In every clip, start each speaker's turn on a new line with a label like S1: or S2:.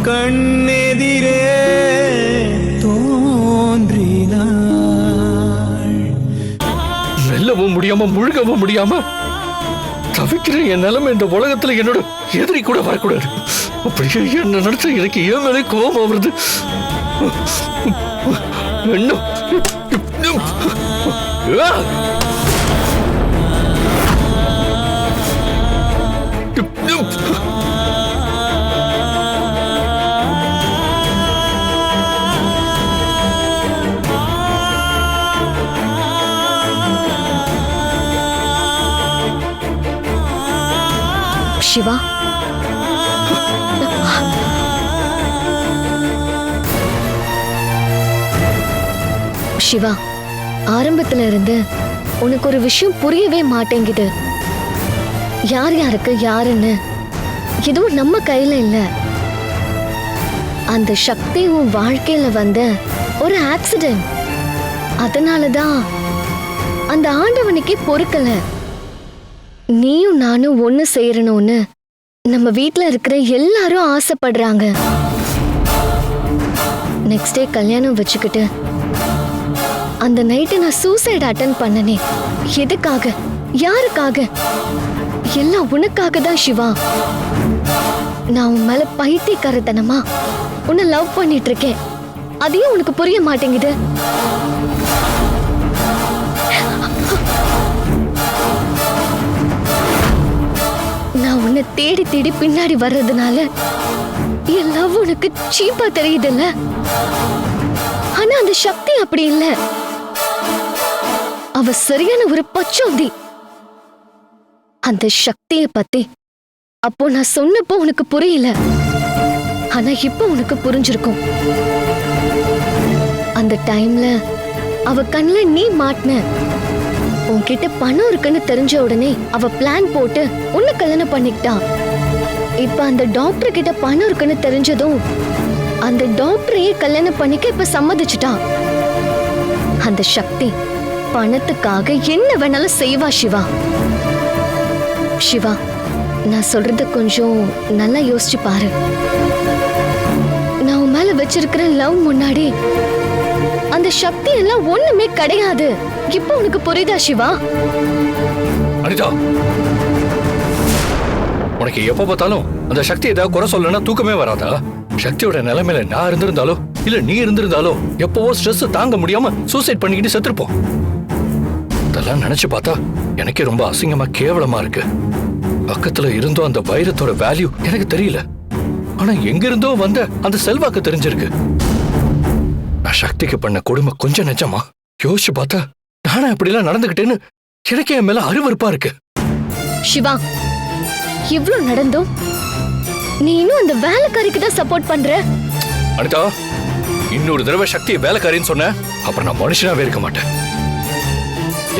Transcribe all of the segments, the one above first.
S1: கண்ணெதிரே தோன்றினாள்.
S2: மெல்லவும் முடியாம முழுகவும் முடியாம தவிக்கிற என் நிலைமை இந்த உலகத்துல என்னோட எதிரி கூட வரக்கூடாது. அப்படியே என்ன நடத்த எனக்கு ஏன் மேலே கோபம் வருது. என்ன
S3: சிவா, சிவா, ஆரம்பத்துல இருந்து உனக்கு ஒரு விஷயம் புரியவே மாட்டேங்குது. யார் யாருக்கு யாருன்னு எதுவும் நம்ம கையில இல்ல. அந்த சக்தி உன் வாழ்க்கையில வந்த ஒரு ஆக்சிடென்ட். அதனாலதான் அந்த ஆண்டவனுக்கே பொறுக்கல. நீயும் நானும் ஒண்ணு சேரணும்னு நம்ம வீட்ல இருக்கிற எல்லாரும் ஆசைப்படுறாங்க. நெக்ஸ்ட் டே கல்யாணம் வச்சுக்கிட்டு அந்த நைட்டு நான் சூசைட் அட்டெண்ட் பண்ணனே. எதுக்காக? யாருக்காக? எல்லாம் உனக்காக தான் சிவா. நான் உன் மேல பைத்தியக்காரத்தனமா உன்னை லவ் பண்ணிட்டு இருக்கேன். அதையும் உனக்கு புரிய மாட்டேங்குது. நான் உன்னை தேடி தேடி பின்னாடி வர்றதுனால என் லவ் உனக்கு சீப்பா தெரியுதுல்ல. ஆனா அந்த சக்தி அப்படி இல்ல. அவ சரியான ஒரு பச்சோந்தி. அந்த சக்தியை பத்தி அப்போ நான் சொன்னப்போ உனக்கு புரியல. ஆனா இப்போ உனக்கு புரிஞ்சிருக்கும். அந்த டைம்ல அவ கண்ணுல நீ மாட்டின. உன்கிட்ட பணம் இருக்குன்னு தெரிஞ்ச உடனே அவ பிளான் போட்டு உன்னை கல்யாணம் பண்ணிக்கிட்டா. இப்ப அந்த டாக்டர் கிட்ட பணம் இருக்குன்னு தெரிஞ்சதும் அந்த டாக்டரையே கல்யாணம் பண்ணிக்க இப்ப சம்மதிச்சுட்டா. அந்த சக்தி பணத்துக்காக என்ன வேணாலும் செய்வா சிவா. சிவா, நான் சொல்றத கொஞ்சம் நல்லா யோசிச்சு பாரு. நான் உன் மேல வச்சிருக்கிற லவ் முன்னாடி அந்த சக்தி எல்லாம் ஒண்ணுமே கிடையாது. இப்போ உனக்கு புரியுதா சிவா?
S2: அனிதா, உனக்கு எப்ப பார்த்தாலும் அந்த சக்தி ஏதாவது குறை சொல்லனா தூக்கமே வராதா? சக்தியோட நிலைமையில நான் இருந்திருந்தாலோ இல்ல நீ இருந்திருந்தாலோ எப்பவோ ஸ்ட்ரெஸ் தாங்க முடியாம சூசைட் பண்ணிக்கிட்டு செத்துருப்போம். அதெல்லாம் நினைச்சு பார்த்தா எனக்கே ரொம்ப அசிங்கமா கேவலமா இருக்கு. பக்கத்துல இருந்தோ அந்த வைரத்தோட வேல்யூ எனக்கு தெரியல. ஆனா எங்க இருந்தோ வந்த அந்த செல்வாக்கு தெரிஞ்சிருக்கு. நான் சக்திக்கு பண்ண கொடுமை கொஞ்சம் நிஜமா? யோசிச்சு பார்த்தா நானே அப்படிலாம் நடந்துகிட்டேன்னு எனக்கு என் மேல அருவருப்பா இருக்கு.
S3: சிவா, இவ்ளோ நடந்தும் நீ இன்னும் அந்த வேலைக்காரிக்கு தான் சப்போர்ட் பண்ற.
S2: அனிதா, இன்னொரு தடவை சக்தியை வேலைக்காரின்னு சொன்ன அப்புறம் நான் மனுஷனாவே இருக்க மாட்டேன்.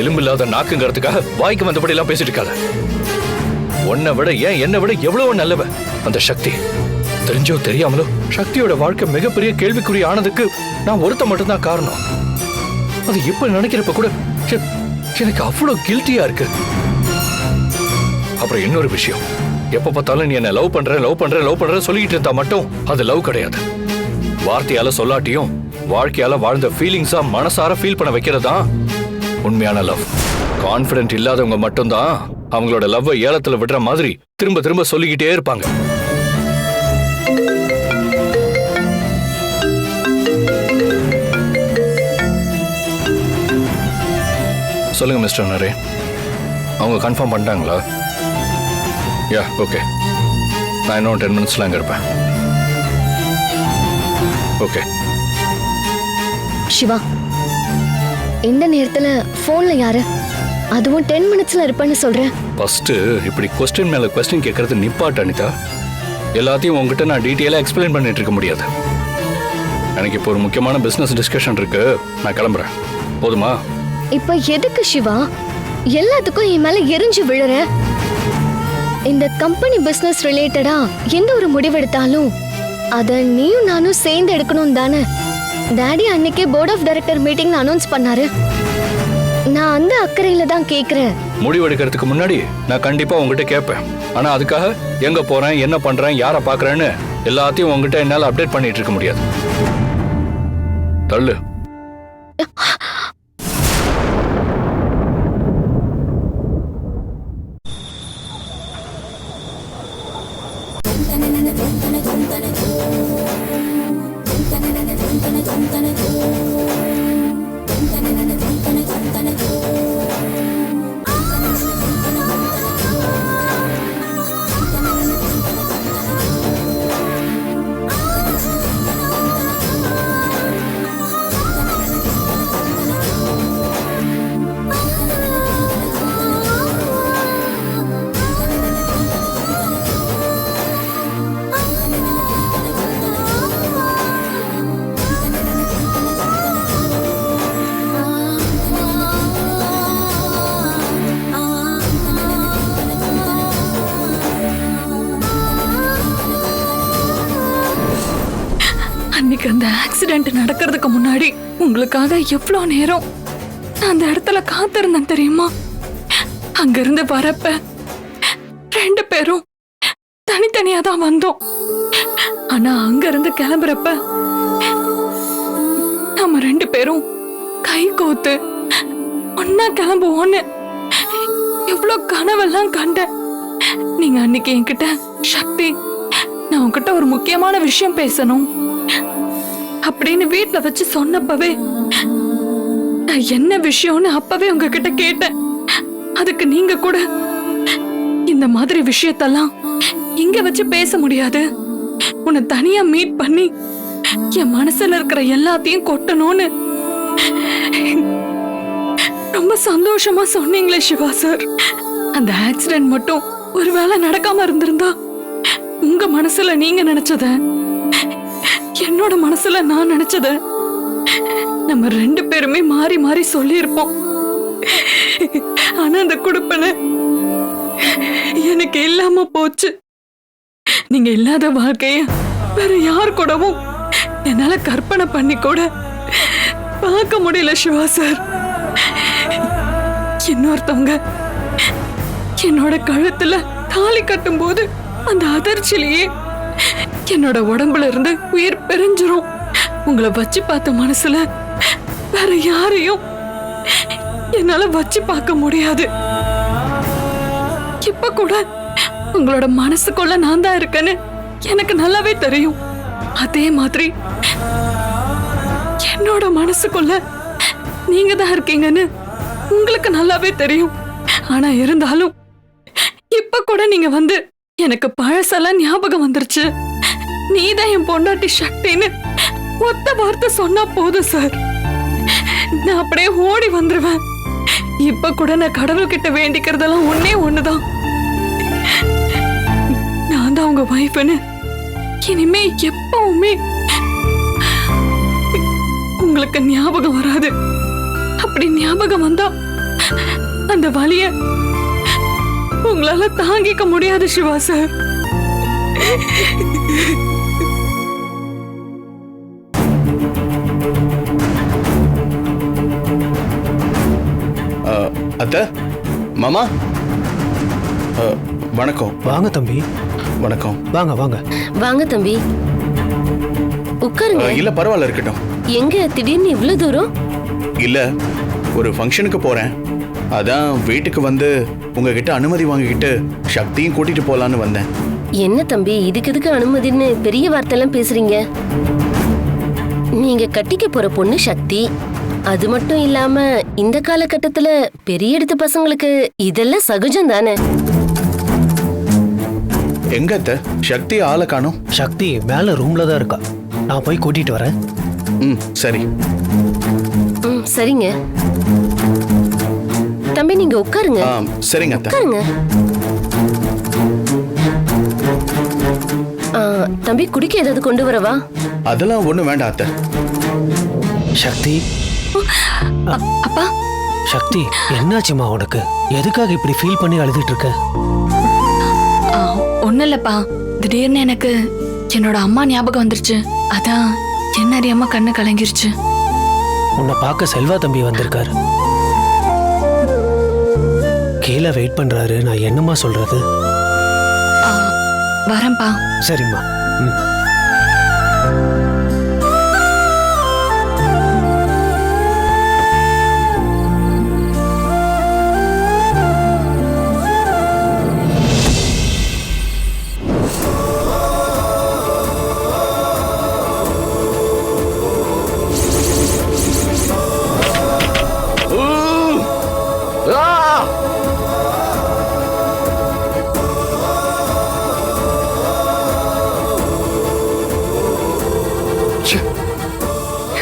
S2: எலும்பு இல்லாத நாக்குங்கிறதுக்காக வாய்க்கு வந்தபடி எல்லாம் பேசிட்டு இருக்காத. உன்னை விட ஏன் என்னை விட எவ்வளவு நல்லவ அந்த சக்தி. தெரிஞ்சோ தெரியாமலோ சக்தியோட வாழ்க்கை மிகப்பெரிய கேள்விக்குறி ஆனதுக்கு நான் ஒருத்த மட்டும்தான் காரணம். அது இப்ப நினைக்கிறப்ப கூட எனக்கு அவ்வளவு கில்ட்டியா இருக்கு. அப்புறம் இன்னொரு விஷயம், எப்ப பார்த்தாலும் நீ என்ன லவ் பண்ற சொல்லிட்டு இருந்தா மட்டும் அது லவ் கிடையாது. வார்த்தையால சொல்லாட்டியும் வாழ்க்கையால வாழ்ந்த ஃபீலிங்ஸா மனசார ஃபீல் பண்ண வைக்கிறதா உண்மையான லவ். கான்பிடன்ட் இல்லாதவங்க மட்டும்தான் அவங்களோட லவ்வை ஏலத்துல விடுற மாதிரி திரும்ப திரும்ப சொல்லிக்கிட்டே இருப்பாங்க. சொல்லுங்க மிஸ்டர் நரேன், அவங்க கன்ஃபார்ம் பண்ணிட்டாங்களா? யா, ஓகே. நான் இன்னும் 10 மினிட்ஸ்ல அங்க இருப்பேன். ஓகே.
S3: சிவா, இந்த நேரத்துல போன்ல யாரு? அதுவும் 10 மினிட்ஸ்ல இருப்பேன்னு சொல்றேன்.
S2: ஃபர்ஸ்ட் இப்படி கொஸ்டின் மேல கொஸ்டின் கேட்கறது நிப்பாட்டு அனிதா. எல்லாத்தையும் உங்ககிட்ட நான் டீட்டெயிலா எக்ஸ்பிளைன் பண்ணிட்டு இருக்க முடியாது. எனக்கு இப்போ ஒரு முக்கியமான பிசினஸ் டிஸ்கஷன் இருக்கு. நான் கிளம்புறேன். போதுமா?
S3: இப்ப எதுக்கு சிவா எல்லாத்துக்கும் என் மேல எரிஞ்சு விழுற? இந்த கம்பெனி பிசினஸ் ரிலேட்டடா எந்த ஒரு முடிவெடுத்தாலும் அத நீயும் நானும் சேர்ந்து எடுக்கணும் தானே? டாடி அன்னைக்கே board of director meeting announce பண்ணாரு. நான் அந்த அக்கறையில தான் கேக்குறேன்.
S2: முடிவு எடுக்கிறதுக்கு முன்னாடி நான் கண்டிப்பா உங்ககிட்ட கேட்பேன். ஆனா அதுக்காக எங்க போறேன், என்ன பண்றேன், யாரை பாக்குறேன்னு எல்லாத்தையும் உங்ககிட்ட என்னால அப்டேட் பண்ணிட்டு இருக்க முடியாது. தள்ளு.
S1: அன்னைக்கு அந்த ஆக்சிடென்ட் நடக்கிறதுக்கு முன்னாடி உங்களுக்காக எவ்வளவு நேரம் நான் அந்த இடத்துல காத்திருந்தேன் தெரியுமா? அங்கிருந்து வரப்ப 2 பேரும் தனித்தனியா தான் வந்தோம். ஆனா அங்கிருந்து கிளம்புறப்ப நம்ம 2 பேரும் கை கோத்து ஒன்னா கிளம்புவோன்னு எவ்வளவு கனவெல்லாம் கண்டேன். நீங்க அன்னைக்கு என்கிட்ட, சக்தி நான் உன்கிட்ட ஒரு முக்கியமான விஷயம் பேசணும் அப்படின்னு வீட்டுல வச்சு சொன்னப்பவே நான் என்ன விஷயம்னு அப்பவே உங்ககிட்ட கேட்டேன். அதுக்கு நீங்க கூட இந்த மாதிரி விஷயத்தெல்லாம் இங்க வச்சு பேச முடியாது, உன்னை தனியா மீட் பண்ணி என் மனசுல இருக்கிற எல்லாத்தையும் கொட்டணும்னு ரொம்ப சந்தோஷமா சொன்னீங்களே சிவா சார். அந்த ஆக்சிடென்ட் மட்டும் ஒருவேளை நடக்காம இருந்திருந்தா உங்க மனசுல நீங்க நினைச்சத, என்னோட மனசுல நான் நினைச்சத நம்ம 2 பேருமே மாறி மாறி சொல்லி இருப்போம். ஆனா அந்த குடுப்பனை எனக்கு இல்லாம போச்சு. நீங்க இல்லாத வாழ்க்கைய வேற யார் கூடவும் என்னால கற்பனை பண்ணி கூட பார்க்க முடியல சிவா சார். இன்னொருத்தவங்க என்னோட கழுத்துல தாலி கட்டும் போது அந்த அதிர்ச்சியிலேயே என்னோட உடம்புல இருந்து உயிர் பிரிஞ்சிரும். உங்களை வச்சு பார்த்த மனசுல வேற யாரையும் என்னால வச்சு பார்க்க முடியாது. இப்ப கூட உங்களோட மனசுக்குள்ள நான் தான் இருக்கேன்னு எனக்கு நல்லாவே தெரியும். அதே மாதிரி என்னோட மனசுக்குள்ள நீங்க தான் இருக்கீங்கன்னு உங்களுக்கு நல்லாவே தெரியும். ஆனா இருந்தாலும் இப்ப கூட நீங்க வந்து எனக்கு பழசெல்லாம் ஞாபகம் வந்துருச்சு, நீதான் என் பொண்டாட்டி சக்தின்னு ஒத்த வார்த்தை சொன்னா போதும் சார், நான் அப்படியே ஓடி வந்துருவேன். இப்ப கூட நான் கடவுள்கிட்ட வேண்டிக்கிறதெல்லாம் ஒன்னே ஒண்ணுதான், நான் தான் உங்க வைஃப்னு இனிமே எப்பவுமே உங்களுக்கு ஞாபகம் வராது. அப்படி ஞாபகம் வந்தா அந்த வலிய உங்களால தாங்கிக்க முடியாது சிவா சார்.
S4: அத்தை, மாமா, வணக்கம்.
S5: வாங்க தம்பி.
S4: வணக்கம்.
S5: வாங்க வாங்க
S6: வாங்க தம்பி, உட்காருங்க.
S4: இல்ல பரவாயில்ல, இருக்கட்டும்.
S6: எங்க திடீர்னு இவ்வளவு தூரம்?
S4: இல்ல, ஒரு ஃபங்க்ஷனுக்கு போறேன். அதான் வீட்டுக்கு வந்து உங்ககிட்ட அனுமதி வாங்கிக்கிட்டு சக்தியும் கூட்டிட்டு போலான்னு வந்தேன்.
S6: என்ன தம்பி இதுக்கு எதுக்கு அனுமதின்னு பெரிய வார்த்தையெல்லாம் பேசுறீங்க? நீங்க கட்டிக்க போற பொண்ணு சக்தி. அது மட்டும் இல்லாம இந்த காலகட்டத்துல பெரிய இடத்து பசங்களுக்கு இதெல்லாம் சகஜம் தானே.
S4: எங்க அத்தை, சக்தி ஆளை காணோம்?
S5: சக்தி மேல ரூம்ல தான் இருக்கா, நான் போய் கூட்டிட்டு வரேன்.
S4: சரி.
S6: சரிங்க தம்பி, நீங்க உட்காருங்க.
S4: சரிங்க அத்தை.
S6: உட்காருங்க. தம்பி குடிக்க ஏதாவது கொண்டு வரவா?
S4: அதெல்லாம் ஒண்ணும் வேண்டாம் அத்தை.
S5: சக்தி.
S1: அப்பா.
S5: சக்தி, என்னாச்சுமா உனக்கு? எதுக்காக இப்படி ஃபீல் பண்ணி அழுதுட்டு இருக்க?
S1: ஒன்னும் இல்லப்பா, திடீர்னு எனக்கு என்னோட அம்மா ஞாபகம் வந்துருச்சு. அதான் என்ன அறியாம கண்ணு கலங்கிருச்சு.
S5: உன்னை பார்க்க செல்வா தம்பி வந்திருக்காரு, கீழே வெயிட் பண்றாரு. நான் என்னம்மா சொல்றது?
S1: வரேன்ப்பா.
S5: சரிம்மா.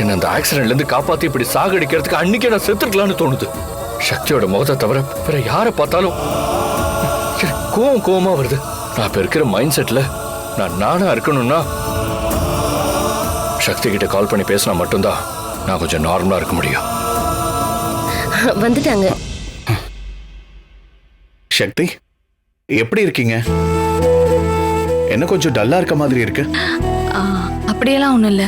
S2: என்ன அந்த ஆக்சிடென்ட்ல இருந்து காப்பாத்தி இப்படி சாகடிக்கிறதுக்கு அன்னைக்கே நான் செத்துருக்கலாம்னு தோணுது. சக்தியோட முகத்தை தவிர வேற யாரை பார்த்தாலும் கோவமா வருது. நான் இப்ப இருக்கிற மைண்ட் செட்ல நான் நானா இருக்கணும்னா சக்தி கிட்ட கால் பண்ணி பேசினா மட்டும்தான் நான் கொஞ்சம் நார்மலா இருக்க முடியும்.
S6: வந்துட்டாங்க.
S4: சக்தி, எப்படி இருக்கீங்க? என்ன கொஞ்சம் டல்லா இருக்க மாதிரி இருக்கு.
S1: அப்படியெல்லாம் ஒண்ணும் இல்ல,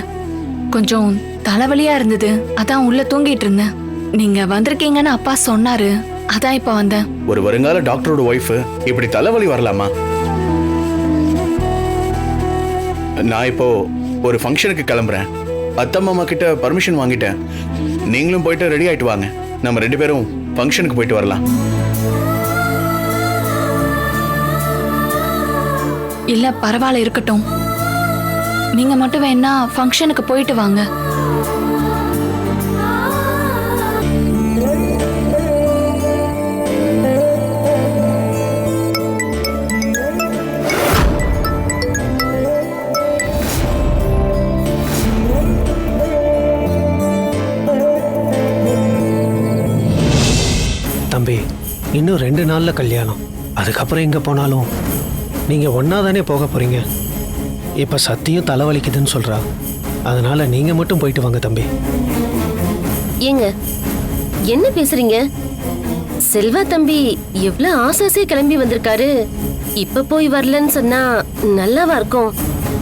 S1: கொஞ்சம் தலைவலியா இருந்தது, அதான் உள்ள தூங்கிட்டு இருந்தேன். நீங்க வந்திருக்கீங்கன்னு அப்பா சொன்னாரு, அதான் இப்ப வந்தேன்.
S4: ஒரு வருங்கால டாக்டரோட ஒய்ஃப் இப்படி தலைவலி வரலாமா? நான் இப்போ ஒரு ஃபங்க்ஷனுக்கு கிளம்புறேன். அத்தை மாமா கிட்ட பர்மிஷன் வாங்கிட்டேன். நீங்களும் போயிட்டு ரெடி ஆயிட்டு வாங்க. நம்ம 2 பேரும் ஃபங்க்ஷனுக்கு போயிட்டு வரலாம்.
S1: இல்ல பரவாயில்ல, இருக்கட்டும். நீங்க மட்டும் வேணா ஃபங்க்ஷனுக்கு போயிட்டு வாங்க.
S5: தம்பி, இன்னும் 2 நாள்ல கல்யாணம். அதுக்கப்புறம் எங்க போனாலும் நீங்க ஒன்னா தானே போக போறீங்க. இப்ப சத்தியும் தலைவலிக்குதுன்னு சொல்றா. அதனால நீங்க மட்டும் போயிட்டு வாங்க தம்பி.
S6: ஏங்க என்ன பேசுறீங்க? செல்வா தம்பி எவ்வளவு ஆசாசே கிளம்பி வந்திருக்காரு. இப்ப போய் வரலன்னு சொன்னா நல்லாவா இருக்கும்?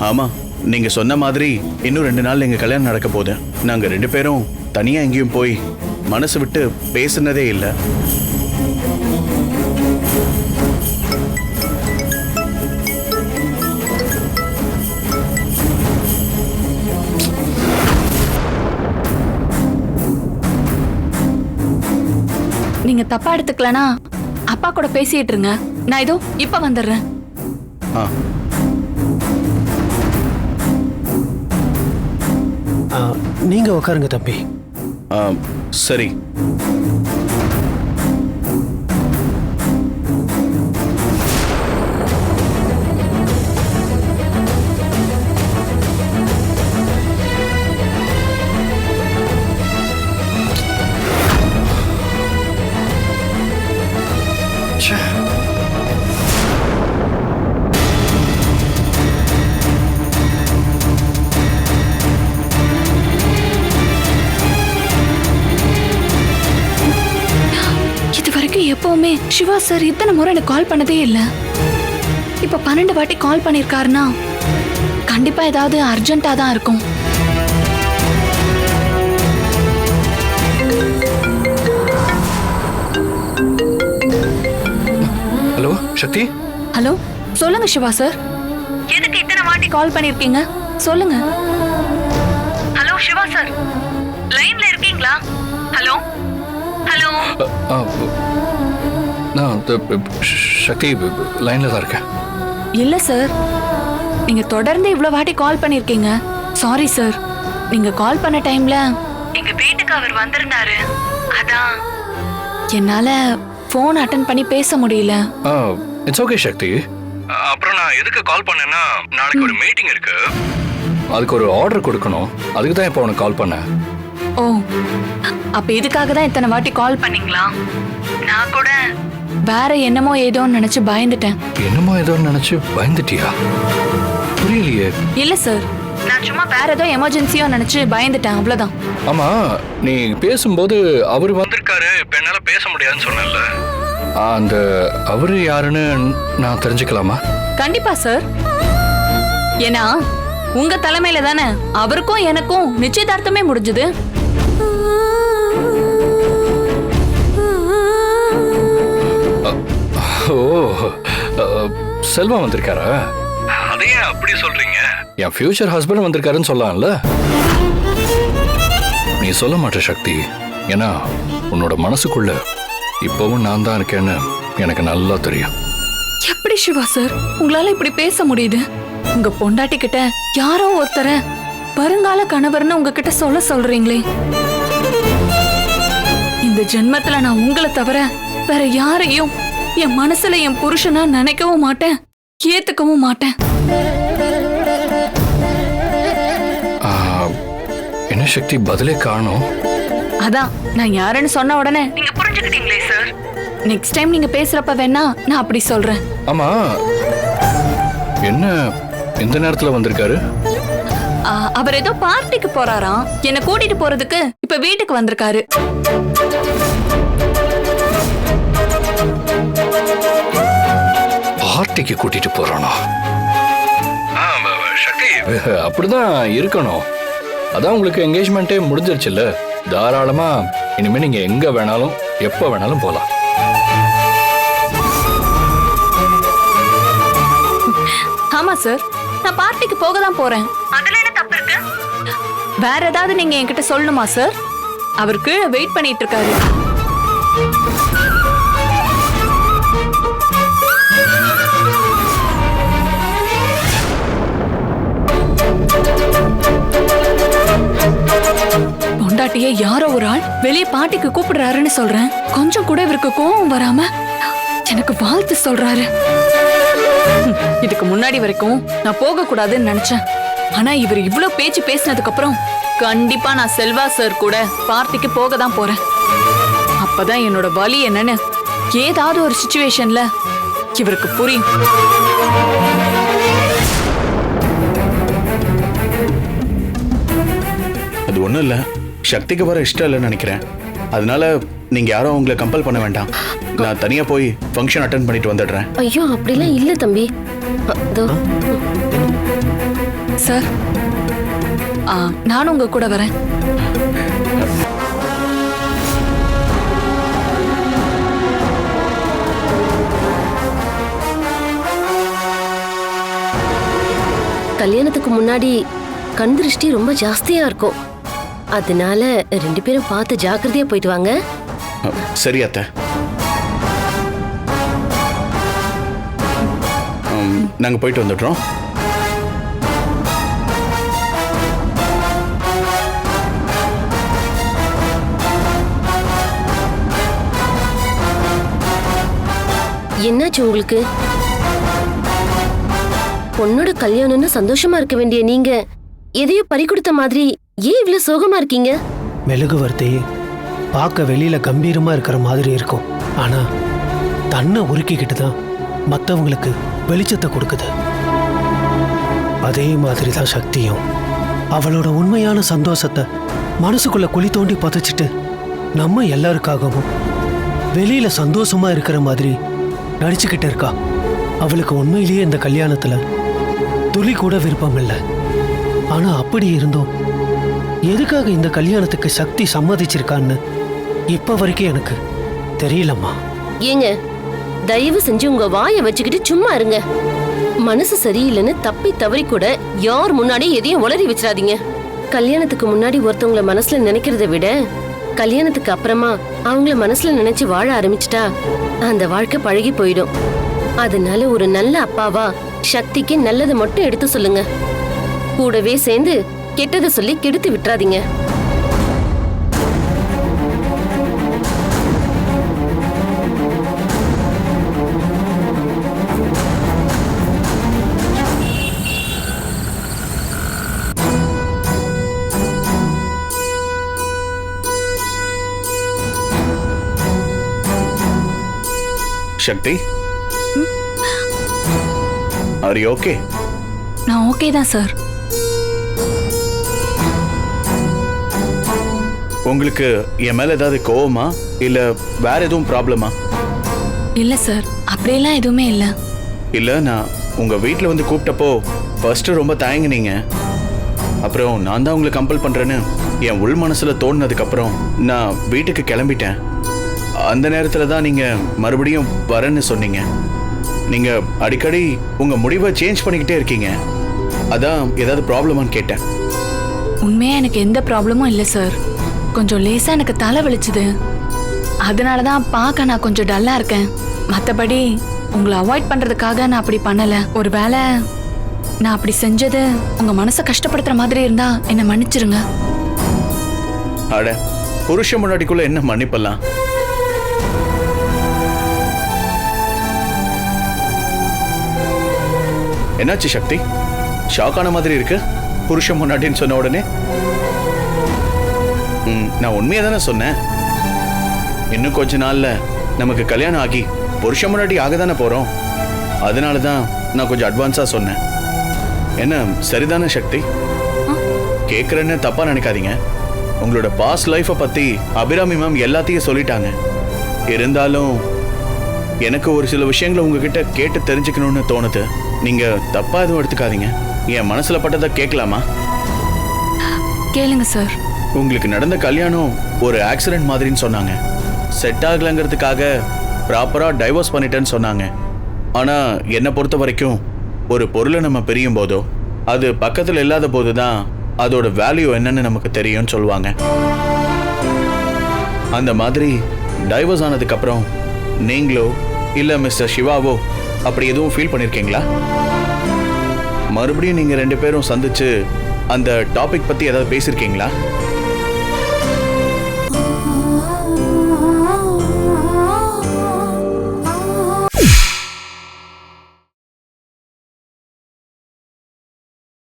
S4: ஆமா, நீங்க சொன்ன மாதிரி இன்னும் 2 நாள் எங்க கல்யாணம் நடக்க போகுது. நாங்க 2 பேரும் தனியா எங்கேயும் போய் மனசு விட்டு பேசுனதே இல்லை.
S1: நீங்க தப்பா எடுத்துக்கலனா அப்பா கூட பேசிட்டு இருங்க. நான் இதோ இப்ப வந்துடுறேன்.
S5: நீங்க உட்காருங்க தம்பி.
S4: சரி.
S1: எப்பவுமே சிவா சார் இத்தனை முறை எனக்கு கால் பண்ணதே இல்ல. இப்ப 12 வாட்டி கால் பண்ணிருக்காருன்னா கண்டிப்பா ஏதாவது அர்ஜென்ட்டா தான் இருக்கும்.
S2: ஹலோ சக்தி.
S1: ஹலோ, சொல்லுங்க சிவா சார். எதுக்கு இத்தனை வாட்டி கால் பண்ணிருக்கீங்க? சொல்லுங்க. ஹலோ சிவா சார், லைன்ல இருக்கீங்களா? Hello hello.
S2: நான் சக்தி லைன்ல தான் இருக்கேன்.
S1: இல்ல சார், நீங்க தொடர்ந்து இவ்வளவு வாட்டி கால் பண்ணிருக்கீங்க. சாரி சார், நீங்க கால் பண்ண டைம்ல எங்க வீட்டுக்கு அவர் வந்திருந்தாரு. அதான் என்னால போன் அட்டெண்ட் பண்ணி பேச முடியல.
S2: இட்ஸ் ஓகே சக்தி. அப்புறம் நான் எதுக்கு கால் பண்ணேன்னா, நாளைக்கு ஒரு மீட்டிங் இருக்கு, அதுக்கு ஒரு ஆர்டர் கொடுக்கணும். அதுக்கு தான் இப்போ உனக்கு கால் பண்ணேன்.
S1: ஓ, அப்ப இதுக்காக தான் இத்தனை வாட்டி கால் பண்ணீங்களா? நான் கூட வேற என்னமோ ஏதோன்னு நினைச்சு பயந்துட்டேன்.
S2: என்னமோ ஏதோன்னு நினைச்சு பயந்துட்டியா? புரியலையே.
S1: இல்ல சார், நான் சும்மா வேற ஏதோ எமர்ஜென்சியோ நினைச்சு பயந்துட்டேன், அவ்வளவுதான்.
S2: ஆமா, நீ பேசும்போது அவர் வந்திருக்காரு, இப்ப என்னால பேச முடியாதுன்னு சொன்னல, அந்த அவரு யாருன்னு நான் தெரிஞ்சுக்கலாமா?
S1: கண்டிப்பா சார். ஏன்னா உங்க தலைமையில தானே அவருக்கும் எனக்கும் நிச்சயதார்த்தமே முடிஞ்சது.
S2: ஓ, செல்வம் வந்திருக்காரா? அதையே அப்படி சொல்றீங்க? என் ஃபியூச்சர் ஹஸ்பண்ட் வந்திருக்காருன்னு சொல்லலாம்ல. நீ சொல்ல மாட்ட சக்தி, ஏன்னா உன்னோட மனசுக்குள்ள இப்பவும் நான் தான் இருக்கேன்னு எனக்கு நல்லா தெரியும்.
S1: எப்படி சிவா சார் உங்களால இப்படி பேச முடியுது? உங்க பொண்டாட்டி கிட்ட யாரோ ஒருத்தர வருங்கால கணவர்னு உங்ககிட்ட சொல்றீங்களே. இந்த ஜென்மத்துல நான் உங்களை தவிர வேற யாரையும் என் மனசுல என் புருஷனா நினைக்கவும் மாட்டேன், ஏத்துக்கவும் மாட்டேன்.
S2: என்ன சக்தி பதிலே காணோம்.
S1: அதான் நான் யாருன்னு சொன்ன உடனே நீங்க புரிஞ்சுக்கிட்டீங்களே சார். நெக்ஸ்ட் டைம் நீங்க பேசுறப்ப வேணா நான் அப்படி சொல்றேன்.
S2: ஆமா, என்ன இந்த நேரத்துல வந்திருக்காரு?
S1: அவர் ஏதோ பார்ட்டிக்கு போறாராம். என்ன கூட்டிட்டு போறதுக்கு இப்ப வீட்டுக்கு வந்திருக்காரு.
S2: பார்ட்டிக்கு கூட்டிட்டு போறானா? சக்தி, அப்படிதான் இருக்கணும். அதான் உங்களுக்கு என்கேஜ்மெண்டே முடிஞ்சிருச்சுல்ல. தாராளமா இனிமே நீங்க எங்க வேணாலும் எப்ப வேணாலும் போலாம்.
S1: ஆமா சார், நான் பார்ட்டிக்கு போக தான் போறேன். அதுல என்ன தப்பு இருக்கு? வேற ஏதாவது நீங்க என்கிட்ட சொல்லணுமா சார்? அவர் கீழே வெயிட் பண்ணிட்டு இருக்காரு. பொண்டாட்டியே யாரோ ஒரு ஆள் வெளியே பாட்டிக்கு கூப்பிடுறாருன்னு சொல்றேன். கொஞ்சம் கூட இவருக்கு கோவம் வராம எனக்கு வாழ்த்து சொல்றாரு. இதுக்கு முன்னாடி வரைக்கும் நான் போக கூடாதுன்னு நினைச்சேன். ஆனா இவர் இவ்ளோ பேச்சு பேசினதுக்கு அப்புறம் கண்டிப்பா நான் செல்வா சார் கூட பார்ட்டிக்கு போக தான் போறேன். அப்பதான் என்னோட வலி என்னன்னு ஏதாவது ஒரு சிச்சுவேஷன்ல இவருக்கு புரியும்.
S4: அது ஒண்ணும் இல்ல, சக்திக்கு வர இஷ்டம் இல்லைன்னு நினைக்கிறேன். அதனால நீங்க யாரும் அவங்களை கம்பல் பண்ண வேண்டாம். நான் தனியா போய் ஃபங்க்ஷன் அட்டெண்ட் பண்ணிட்டு வந்துடுறேன்.
S6: ஐயோ அப்படிலாம் இல்ல தம்பி. அதோ.
S1: சார், நானும் உங்க கூட வரேன்.
S6: கல்யாணத்துக்கு முன்னாடி கண் திருஷ்டி ரொம்ப ஜாஸ்தியா இருக்கும். அதனால 2 பேரும் பார்த்து ஜாக்கிரதையா போயிட்டு வாங்க.
S4: சரி அத்தை. நாங்க போயிட்டு வந்துடுறோம்.
S6: என்னாச்சு உங்களுக்கு? பொண்ணோட கல்யாணம்னு சந்தோஷமா இருக்க வேண்டிய நீங்க எதையோ பறி கொடுத்த மாதிரி ஏன் இவ்வளவு சோகமா இருக்கீங்க?
S5: மெழுகுவர்த்தி பார்க்க வெளியில கம்பீரமா இருக்கிற மாதிரி இருக்கும், ஆனா தன்னை உருக்கிக்கிட்டு தான் மற்றவங்களுக்கு வெளிச்சத்தை கொடுக்குது. அதே மாதிரி தான் சக்தியும் அவளோட உண்மையான சந்தோஷத்தை மனசுக்குள்ள குழி தோண்டி புதைச்சிட்டு நம்ம எல்லாருக்காகவும் வெளியில சந்தோஷமா இருக்கிற மாதிரி நடிச்சுக்கிட்டு இருக்கா. அவளுக்கு உண்மையிலேயே இந்த கல்யாணத்துல துளி கூட விருப்பம் இல்லை. ஆனா அப்படி இருந்தோம் எதுக்காக இந்த கல்யாணத்துக்கு சக்தி சம்மதிச்சிருக்கான்னு இப்ப வரைக்கும் எனக்கு தெரியலம்மா.
S6: ஏங்க, தயவு செஞ்சு உங்க வாயை வச்சுக்கிட்டு சும்மா இருங்க. மனசு சரியில்லைன்னு தப்பி தவறி கூட யார் முன்னாடி எதையும் உளறி வச்சிடாதீங்க. கல்யாணத்துக்கு முன்னாடி ஒருத்தவங்கள மனசுல நினைக்கிறத விட கல்யாணத்துக்கு அப்புறமா அவங்கள மனசுல நினைச்சு வாழ ஆரம்பிச்சிட்டா அந்த வாழ்க்கை பழகி போயிடும். அதனால ஒரு நல்ல அப்பாவா சக்திக்கு நல்லதை மட்டும் எடுத்து சொல்லுங்க. கூடவே சேர்ந்து கெட்டதை சொல்லி கெடுத்து விட்டுறாதீங்க.
S4: சக்தி, ஆர் யூ ஓகே?
S1: நான் ஓகே தான் சார்.
S4: உங்களுக்கு என் மேல ஏதாவது கோவமா இல்ல வேற எதுவும் ப்ராப்ளமா?
S1: இல்ல சார், அப்படியெல்லாம் எதுவுமே இல்ல.
S4: இல்ல, நான் உங்க வீட்டில் வந்து கூப்பிட்டப்போ ஃபர்ஸ்ட் ரொம்ப தயங்குனீங்க. அப்புறம் நான் தான் உங்களை கம்பல் பண்றேன்னு என் உள் மனசுல தோணுனதுக்கு அப்புறம் நான் வீட்டுக்கு கிளம்பிட்டேன். அந்த நேரத்துல தான் நீங்க மறுபடியும் வரேன்னு சொன்னீங்க. நீங்க அடிக்கடி உங்க முடிவை சேஞ்ச் பண்ணிக்கிட்டே இருக்கீங்க. அதான் ஏதாவது ப்ராப்ளமான்னு கேட்டேன்.
S1: உண்மையா எனக்கு எந்த ப்ராப்ளமும் இல்ல சார். கொஞ்சம் லேசா எனக்கு தலை வலிச்சுது, அதனாலதான் பார்க்க நான் கொஞ்சம் டல்லா இருக்கேன். மத்தபடி உங்களை அவாய்ட் பண்றதுக்காக நான் அப்படி பண்ணல. ஒருவேளை நான் அப்படி செஞ்சது உங்க மனசை கஷ்டப்படுத்துற மாதிரி இருந்தா என்ன மன்னிச்சிருங்க.
S4: அட, புருஷன் முன்னாடிக்குள்ள என்ன மன்னிப்பெல்லாம்? என்னாச்சு சக்தி, ஷாக்கான மாதிரி இருக்கு புருஷன் முன்னாடின்னு சொன்ன உடனே? நான் உண்மையாக தானே சொன்னேன். இன்னும் கொஞ்ச நாள்ல நமக்கு கல்யாணம் ஆகி புருஷன் முன்னாடி ஆக தானே போகிறோம். அதனால தான் நான் கொஞ்சம் அட்வான்ஸாக சொன்னேன். என்ன சரிதானே சக்தி? கேட்குறேன்னு தப்பாக நினைக்காதீங்க. உங்களோட பாஸ்ட் லைஃப்பை பற்றி அபிராமி மேம் எல்லாத்தையும் சொல்லிட்டாங்க. இருந்தாலும் எனக்கு ஒரு சில விஷயங்களை உங்ககிட்ட கேட்டு தெரிஞ்சுக்கணும்னு தோணுது. நீங்கள் தப்பாக எதுவும் எடுத்துக்காதீங்க. என் மனசில் பட்டதை கேட்கலாமா?
S1: கேளுங்க சார்.
S4: உங்களுக்கு நடந்த கல்யாணம் ஒரு ஆக்சிடென்ட் மாதிரின்னு சொன்னாங்க. செட் ஆகலைங்கிறதுக்காக ப்ராப்பராக டைவர்ஸ் பண்ணிட்டேன்னு சொன்னாங்க. ஆனால் என்னை பொறுத்த வரைக்கும் ஒரு பொருளை நம்ம பிரியும் போதோ அது பக்கத்தில் இல்லாத போது தான் அதோட வேல்யூ என்னன்னு நமக்கு தெரியும்னு சொல்லுவாங்க. அந்த மாதிரி டைவர்ஸ் ஆனதுக்கப்புறம் நீங்களோ இல்லை மிஸ்டர் சிவாவோ அப்படி எதுவும் ஃபீல் பண்ணியிருக்கீங்களா? மறுபடியும் நீங்கள் 2 பேரும் சந்திச்சு அந்த டாபிக் பற்றி ஏதாவது பேசியிருக்கீங்களா?